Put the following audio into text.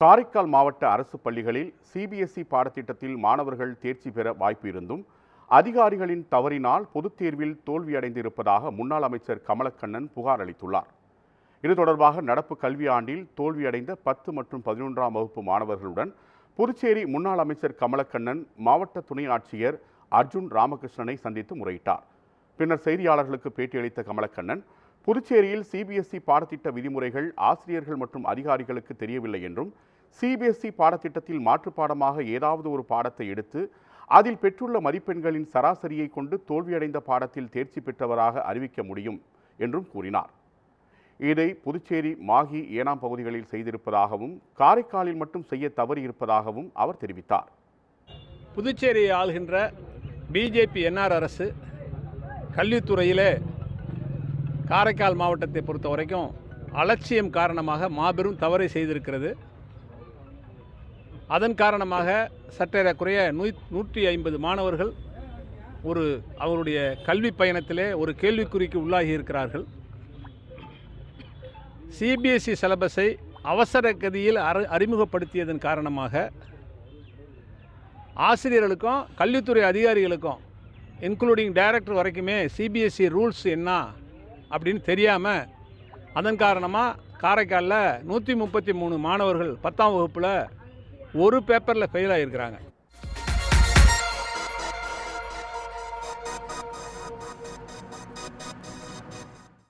காரைக்கால் மாவட்ட அரசு பள்ளிகளில் சிபிஎஸ்இ பாடத்திட்டத்தில் மாணவர்கள் தேர்ச்சி பெற வாய்ப்பு இருந்தும் அதிகாரிகளின் தவறினால் பொதுத் தேர்வில் தோல்வியடைந்திருப்பதாக முன்னாள் அமைச்சர் கமலக்கண்ணன் புகார் அளித்துள்ளார். இது தொடர்பாக நடப்பு கல்வியாண்டில் தோல்வியடைந்த 10 மற்றும் 11ஆம் வகுப்பு மாணவர்களுடன் புதுச்சேரி முன்னாள் அமைச்சர் கமலக்கண்ணன் மாவட்ட துணை ஆட்சியர் அர்ஜுன் ராமகிருஷ்ணனை சந்தித்து முறையிட்டார். பின்னர் செய்தியாளர்களுக்கு பேட்டியளித்த கமலக்கண்ணன், புதுச்சேரியில் சிபிஎஸ்இ பாடத்திட்ட விதிமுறைகள் ஆசிரியர்கள் மற்றும் அதிகாரிகளுக்கு தெரியவில்லை என்றும், சிபிஎஸ்இ பாடத்திட்டத்தில் மாற்றுப்பாடமாக ஏதாவது ஒரு பாடத்தை எடுத்து அதில் பெற்றுள்ள மதிப்பெண்களின் சராசரியை கொண்டு தோல்வியடைந்த பாடத்தில் தேர்ச்சி பெற்றவராக அறிவிக்க முடியும் என்றும் கூறினார். இதை புதுச்சேரி, மாஹி, ஏனாம் பகுதிகளில் செய்திருப்பதாகவும் காரைக்காலில் மட்டும் செய்ய தவறியிருப்பதாகவும் அவர் தெரிவித்தார். புதுச்சேரியை ஆள்கின்ற பிஜேபி என்ஆர் அரசு கல்வித்துறையிலே காரைக்கால் மாவட்டத்தை பொறுத்த வரைக்கும் அலட்சியம் காரணமாக மாபெரும் தவறை செய்திருக்கிறது. அதன் காரணமாக சற்றேறக்குறைய 150 மாணவர்கள் அவருடைய கல்வி பயணத்திலே ஒரு கேள்விக்குறிக்கு உள்ளாகி இருக்கிறார்கள். சிபிஎஸ்இ சிலபஸை அவசர கதியில் அறிமுகப்படுத்தியதன் காரணமாக ஆசிரியர்களுக்கும் கல்வித்துறை அதிகாரிகளுக்கும் இன்க்ளூடிங் டைரக்டர் வரைக்குமே சிபிஎஸ்இ ரூல்ஸ் என்ன அப்படின்னு தெரியாமல், அதன் காரணமாக காரைக்காலில் 133 மாணவர்கள் 10ஆம் வகுப்பில் ஒரு பேப்பரில் ஃபெயில் ஆகியிருக்கிறாங்க.